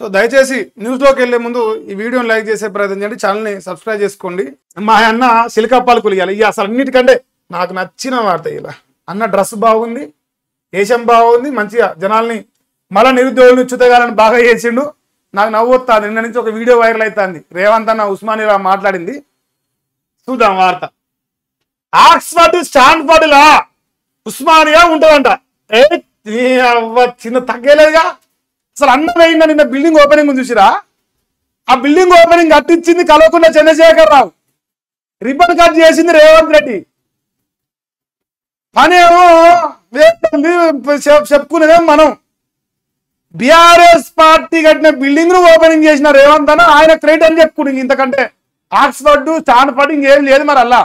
So దయచేసి న్యూస్లోకి వెళ్లే ముందు ఈ వీడియోని లైక్ చేసే ప్రయత్నం చేయండి, ఛానల్ని సబ్స్క్రైబ్ చేసుకోండి. మా అన్న సిలికప్పాలు కొలియాలి. ఇక అసలు అన్నిటికంటే నాకు నచ్చిన వార్త ఇలా అన్న డ్రెస్ బాగుంది, వేషం బాగుంది, మంచిగా జనాల్ని మళ్ళీ నిరుద్యోగులను చుతగాలని బాగా చేసిండు. నాకు నవ్వొస్తుంది. నిన్న నుంచి ఒక వీడియో వైరల్ అవుతుంది. రేవంత్ అన్న ఉస్మానియా మాట్లాడింది, చూద్దాం వార్త. ఆక్స్ఫర్డ్ స్టాన్ఫర్డ్ లా ఉస్మానియా ఉంటుందంట. చిన్న తగ్గలేదుగా. అసలు అన్న వేయిందా నిన్న బిల్డింగ్ ఓపెనింగ్ చూసిరా? ఆ బిల్డింగ్ ఓపెనింగ్ కట్టించింది కల్వకుంట్ల చంద్రశేఖర్ రావు, రిబ్బన్ కట్ చేసింది రేవంత్ రెడ్డి. పనేమో చెప్పుకునేదేమో మనం. బీఆర్ఎస్ పార్టీ కట్టిన బిల్డింగ్ ను ఓపెనింగ్ చేసిన రేవంత్ అన్న ఆయన క్రెడిట్ అని చెప్పుకుంటు. ఇంతకంటే ఆక్స్ఫర్డ్ స్టాన్ఫర్డ్ ఇంకేం లేదు మరి. అలా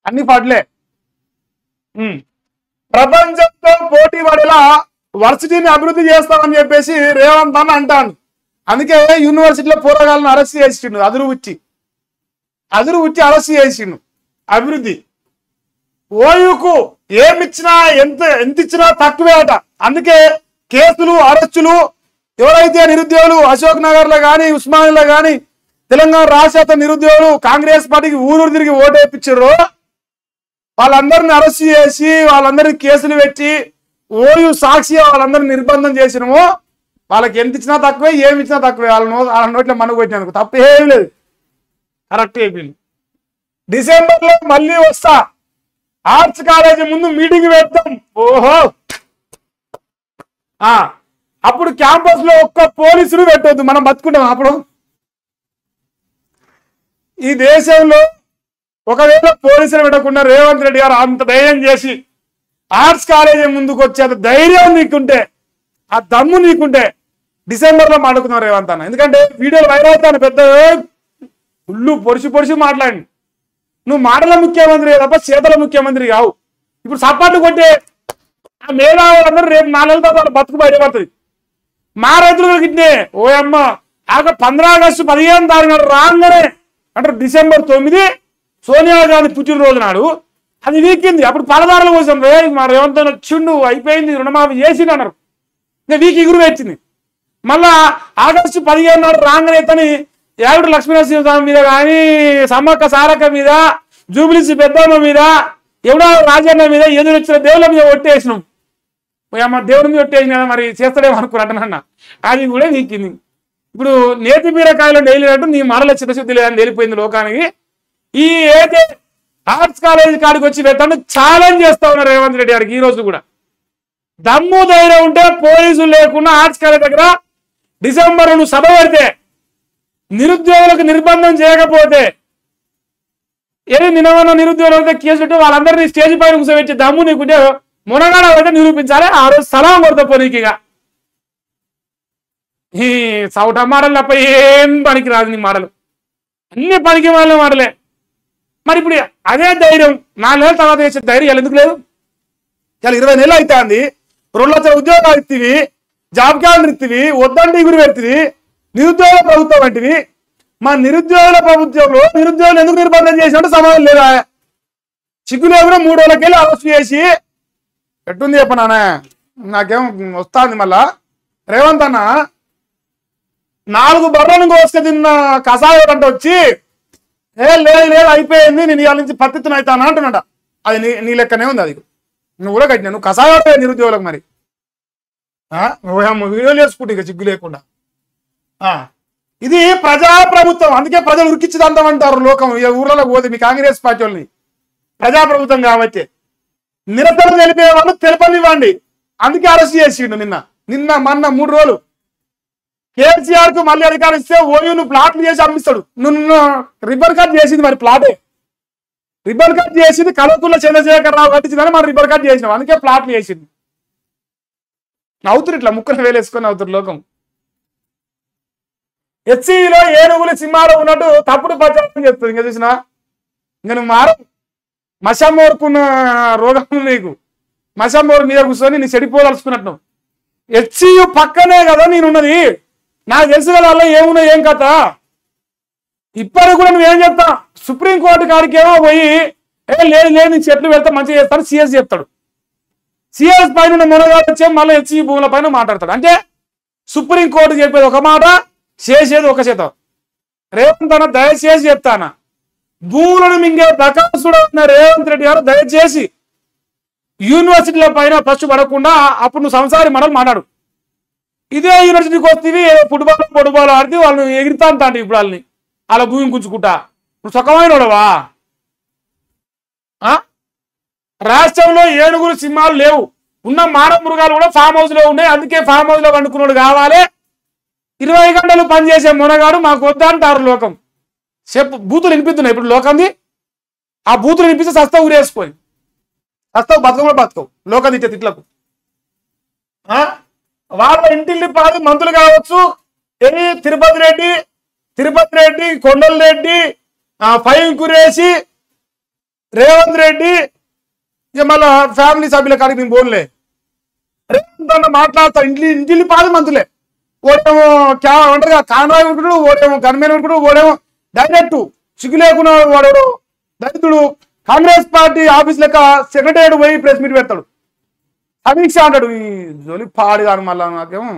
అన్ని పడలే. ప్రపంచంతో పోటీ పడేలా వర్సిటీని అభివృద్ధి చేస్తామని చెప్పేసి రేవంత్ అన్న అంటాను. అందుకే యూనివర్సిటీలో పోరగాళ్ళను అరెస్ట్ చేసిండు. అదురు ఉచ్చి అరెస్ట్ చేసిండు. అభివృద్ధి ఓయుకు ఏమిచ్చినా ఎంత ఇచ్చినా తక్కువే అట. అందుకే కేసులు అరెస్టులు ఎవరైతే నిరుద్యోగులు అశోక్ నగర్ లో కానీ ఉస్మానియాలో కానీ తెలంగాణ రాష్ట్ర నిరుద్యోగులు కాంగ్రెస్ పార్టీకి ఊరు తిరిగి ఓటు వేయించారో వాళ్ళందరిని అరెస్ట్ చేసి వాళ్ళందరినీ కేసులు పెట్టి ఓయు సాక్షి వాళ్ళందరినీ నిర్బంధం చేసినమో వాళ్ళకి ఎంత ఇచ్చినా తక్కువే, ఏమి ఇచ్చినా తక్కువే. వాళ్ళ నోట్లో మనుగు పెట్టినందుకు తప్పేం లేదు, కరెక్ట్ అయిపోయింది. డిసెంబర్లో మళ్ళీ వస్తా, ఆర్ట్స్ కాలేజీ ముందు మీటింగ్ పెడతాం. ఓహో, అప్పుడు క్యాంపస్ లో ఒక్క పోలీసులు పెట్టవద్దు, మనం బతుకుంటాం. అప్పుడు ఈ దేశంలో ఒకవేళ పోలీసులు పెట్టకుండా రేవంత్ రెడ్డి గారు అంత ధైర్యం చేసి ఆర్ట్స్ కాలేజీ ముందుకు వచ్చే ధైర్యం నీకుంటే, ఆ దమ్ము నీకుంటే డిసెంబర్లో మాట్లాడుకున్నాం రేవంత్ అన్న. ఎందుకంటే వీడియోలు వైరల్ అవుతాను, పెద్ద ఉళ్ళు పొడిచి మాట్లాడి. నువ్వు మాటల ముఖ్యమంత్రి తప్ప చేతల ముఖ్యమంత్రి కావు. ఇప్పుడు సపాట్లు కొట్టే ఆ మేధావులందరూ రేపు 4 నెలల తర్వాత బతుకు బయటపడుతుంది. మా రైతులు గిట్నే ఓయమ్మ 15 ఆగస్టు 15 తారీఖు రాగానే అంటే డిసెంబర్ 9 సోనియా గాంధీ పుట్టినరోజు నాడు అది వీకింది. అప్పుడు పలదారుల కోసం మా రేవంత్ వచ్చిండు, అయిపోయింది, రుణమాఫీ చేసిండు అన్నారు. ఇంకా వీక్ ఎగురు వచ్చింది. మళ్ళా ఆగస్టు 15 నాడు రాగానే తని యావిడు లక్ష్మీనరసింహస్వామి మీద కానీ సమ్మక్క సారక్క మీద జూబిలీసి పెద్దమ్మ మీద ఎవడో రాజన్న మీద ఎదురొచ్చిన దేవుళ్ళ మీద ఒట్టేసినాం. అమ్మ దేవుడి మీద ఒట్టేసిన మరి చేస్తాడేమో అనుకున్నట్టనన్న అది కూడా వీకింది. ఇప్పుడు నేతి బీరకాయలు డైలీ అంటూ నీ మరల చిత్తశుద్ధి లేదని తెలిపోయింది లోకానికి. ఈ ఏదైతే ఆర్ట్స్ కాలేజీ కాడికి వచ్చి పెట్టండి ఛాలెంజ్ చేస్తా ఉన్నారు రేవంత్ రెడ్డి గారికి. ఈ రోజు కూడా దమ్ము ధైర్యం ఉంటే పోలీసులు లేకుండా ఆర్ట్స్ కాలేజ్ దగ్గర డిసెంబర్ నువ్వు సభ పెడితే, నిరుద్యోగులకు నిర్బంధం చేయకపోతే, ఏది నిన్నమన్నా నిరుద్యోగులతో కేసు పెట్టి వాళ్ళందరినీ స్టేజ్ పైన కూర్చోబెట్టి దమ్ము నీకుంటే మునగాడ అయితే నిరూపించాలి. ఆ రోజు సలాం కొడతా పోనీకిగా. ఈ సౌట మాటలు తప్ప ఏం పనికి రాదు నీ మాటలు, అన్ని పనికి వాళ్ళ మాటలే. మరి ఇప్పుడు అదే ధైర్యం 4 నెలల తర్వాత చేసే ధైర్యం ఎందుకు లేదు? ఇలా 20 నెలలు అవుతుంది. 2 లక్షల ఉద్యోగాలు ఇస్తుంది, జాబ్ క్యాలెండర్ ఇస్తుంది, వద్దంటే గురి పెడుతుంది, నిరుద్యోగ ప్రభుత్వం వంటివి. మా నిరుద్యోగుల ప్రభుత్వంలో నిరుద్యోగులు ఎందుకు నిర్బంధం చేసినట్టు సమాధానం లేదా? చిక్కు లేకుండా 3 రోజులకెళ్ళి అరెస్ట్ చేసి ఎట్టుంది చెప్పనా? నాకేం వస్తుంది మళ్ళా. రేవంత్ అన్న 4 బర్రెలను కోసుకు తిన్న కషాయం అంటే వచ్చి లేదు అయిపోయింది, నేను ఇవాళ నుంచి పత్తిత్తున అవుతాను అంటున్నాడ. అది నీ లెక్కనే ఉంది. అది నువ్వు కూడా కట్టినా, నువ్వు కషాయం నిరుద్యోగులకు. మరి వీడియోలు చేసుకుంటే ఇక చిగ్గు లేకుండా. ఇది ప్రజాప్రభుత్వం, అందుకే ప్రజలు ఉరికిచ్చిదంటామంటారు లోకం. ఊర్లలో పోతే మీ కాంగ్రెస్ పార్టీ వాళ్ళని ప్రజాప్రభుత్వం కాబట్టి నిరసన తెలిపే వాళ్ళు తెలపనివ్వండి. అందుకే అరెస్ట్ చేసిండు నిన్న మొన్న 3 రోజులు. కేసీఆర్ కు మళ్ళీ అధికారం ఇస్తే ఓయూను ప్లాట్లు చేసి అమ్మిస్తాడు. నువ్వు రిబ్బన్ కట్ చేసింది మరి ప్లాటే. రిబ్బన్ కట్ చేసింది కల్వకుంట్ల చంద్రశేఖర్ రావు కట్టించిందని మనం రిబ్బన్ కట్ చేసినాం. అందుకే ప్లాట్లు చేసింది. అవుతురు ఇట్లా ముక్కలు వేలేసుకొని అవుతురు లోకం. హెచ్సిలో ఏనుగులు సింహాలు ఉన్నట్టు తప్పుడు ప్రచారం చేస్తుంది. ఇంకా చూసినా ఇంకా నువ్వు మషమ్మోరుకున్న రోగం నీకు. మషమ్మోరు మీద కూర్చొని నీ చెడిపోదలుచుకున్నట్టు. హెచ్సియు పక్కనే కదా నేనున్నది, నాకు తెలుసు కదా అలా ఏమున్నా ఏం కథ. ఇప్పటికి కూడా నువ్వేం చెప్తా, సుప్రీంకోర్టు కాడికేమో పోయి లేదు నీ చెట్లు వెళ్తే మంచిగా చేస్తాడు సిఎస్ చెప్తాడు. సిఎస్ పైన మునగాలు వచ్చే మళ్ళీ హెచ్సి భూముల పైన మాట్లాడతాడు. అంటే సుప్రీంకోర్టు చెప్పేది ఒక మాట, చేసేది ఒక శాతం. రేవంత్ అన్న దయచేసి చెప్తానా, భూములను మింగే దకాసుడు ఉన్న రేవంత్ రెడ్డి గారు దయచేసి యూనివర్సిటీల పైన ఫస్ట్ పడకుండా అప్పుడు నువ్వు సంసారి మనలు మాట్లాడు. ఇదే యూనివర్సిటీకి వస్తేవి ఫుట్బాల్ ఆడితే వాళ్ళని ఎగిరితా అంటాండి. ఇప్పుడు వాళ్ళని వాళ్ళ భూమిని గుంజుకుంటా నువ్వు సుఖమైన వాడవా? రాష్ట్రంలో ఏనుగులు సింహాలు లేవు, ఉన్న మానవ మృగాలు కూడా ఫామ్ హౌస్ లో ఉన్నాయి. అందుకే ఫామ్ హౌస్ లో వండుకున్నాడు కావాలి. 20 గంటలు పనిచేసే మునగాడు మాకు వద్దా అంటారు లోకం. చెప్పు, బూతులు వినిపిస్తున్నాయి ఇప్పుడు లోకంది. ఆ బూతులు వినిపిస్తే సస్తా ఊరేసుకొని సస్తావు, బతకం కూడా బతకవు లోకం తిట్టే తిట్లకు. వాళ్ళ ఇంటిల్లి పాది మంత్రులు కావచ్చు, తిరుపతి రెడ్డి, కొండల రెడ్డి, ఫైన్ కురేసి, రేవంత్ రెడ్డి, ఇక మళ్ళా ఫ్యామిలీ సభ్యుల కాడికి నేను పోన్లే. రేవంత్ అన్న మాట్లాడతా ఇంటిల్లి పాది మంత్రులే. ఓడేమో ఒంటరిగా కాన్రాయ్ ఉంటాడు, ఓడేమో గన్మేన్ ఉంటాడు, ఓడేమో డైరెక్ట్ సిగ్గు లేకుండా వాడు దళితుడు కాంగ్రెస్ పార్టీ ఆఫీస్ లెక్క సెక్రటరీ పోయి ప్రెస్ మీట్ పెడతాడు, సమీక్ష అంటాడు. ఈ జోలి పాడి కాదు మళ్ళా నాకేమో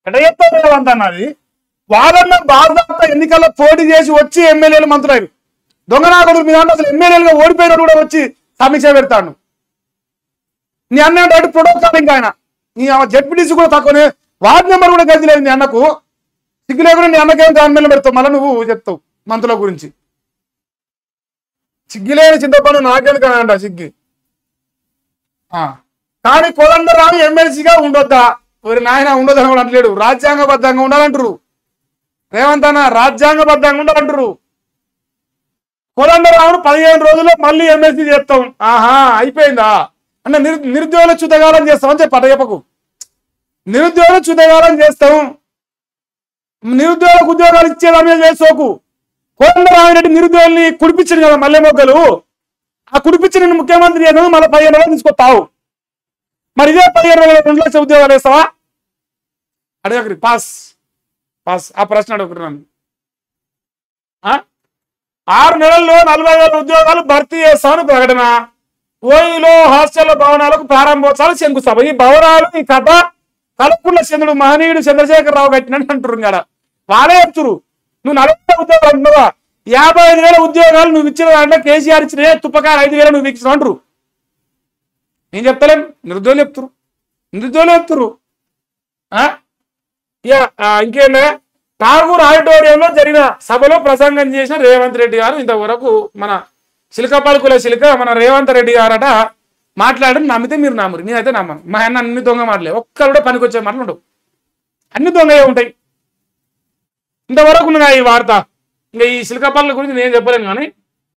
ఎట చెప్తాడు రేవంత్ అన్నది. వాళ్ళన్న బాధ్యత ఎన్నికల్లో పోటీ చేసి వచ్చి ఎమ్మెల్యేలు మంత్రులు దొంగనాకుడు మీద అసలు ఎమ్మెల్యేలుగా ఓడిపోయినాడు కూడా వచ్చి సమీక్ష పెడతాడు. నీ అన్న అంటే ప్రోటోకాల్ ఇంకా ఆయన నీ జడ్పీటీసీ కూడా తక్కువనే, వార్డు నెంబర్ కూడా గది లేదు నీ అన్నకు. సిగ్గు లేకుండా నీ అన్నకేం గవర్నమెంట్ పెడతావు, మళ్ళీ నువ్వు చెప్తావు మంత్రుల గురించి. సిగ్గులేని చింతపండు నాకెందుకనంట సిగ్గి. కానీ కోదండరావు ఎమ్మెల్సీగా ఉండొద్దా? మరి నాయన ఉండొద్దని కూడా అంటలేడు, రాజ్యాంగబద్ధంగా ఉండాలంటారు. రేవంత్ అన్న రాజ్యాంగబద్ధంగా ఉండాలంటారు. కోదండరావును 15 రోజుల్లో మళ్ళీ ఎమ్మెల్సీ చేస్తాం. అయిపోయిందా అంటే నిరుద్యోగుల చుతగాలం చేస్తామని చెప్పి చెప్పకు. నిరుద్యోగుల చుతగాలం చేస్తాం, నిరుద్యోగులకు ఉద్యోగాలు ఇచ్చేదాని మీద వేసుకోకు. కోదండరామిరెడ్డి నిరుద్యోగుల్ని కుడిపించింది కదా మల్లె మొగ్గలు, ఆ కుడిపించిన ముఖ్యమంత్రి చేద్దాం, మళ్ళీ 15 రోజులు తీసుకొస్తావు. మరి ఇదే 15 రోజులు 2 లక్షల ఉద్యోగాలు వేస్తావా? అడగకరి పాస్ ఆ ప్రశ్న అడుగుతున్నాను. 6 నెలల్లో 40,000 ఉద్యోగాలు భర్తీ చేస్తామని ప్రకటన. ఓయిలో హాస్టల్ భవనాలకు ప్రారంభోత్సవాలు శంకుస్థాపన. ఈ భవనాలు ఈ కథ కలుపుకున్న చంద్రుడు మహనీయుడు చంద్రశేఖరరావు కట్టినట్టు అంటున్నారు కదా, వాళ్ళే చెప్తురు. నువ్వు 40,000 ఉద్యోగాలు అంటున్నావా? 55,000 ఉద్యోగాలు నువ్వు ఇచ్చిన దాంట్లో కేసీఆర్ ఇచ్చిన తుప్పకాయ 5,000 నువ్వు ఇచ్చిన అంటారు. నేను చెప్తలేం, నిరుద్యోగులు చెప్తురు. ఇంకేంటే ఠాగూర్ ఆడిటోరియంలో జరిగిన సభలో ప్రసంగం చేసిన రేవంత్ రెడ్డి గారు ఇంతవరకు మన చిలకపలుకుల చిలక మన రేవంత్ రెడ్డి గారట మాట్లాడడం నమ్మితే మీరు నమ్మరు, నేనైతే నమ్మను. మా అన్న అన్ని దొంగ మాటలే, ఒక్కరు కూడా పనికొచ్చే మాటలు ఉండవు, అన్ని దొంగయే ఉంటాయి. ఇంతవరకు ఉన్నదా ఈ వార్త. ఇంకా ఈ చిలకపల్లి గురించి నేను చెప్పలేను కానీ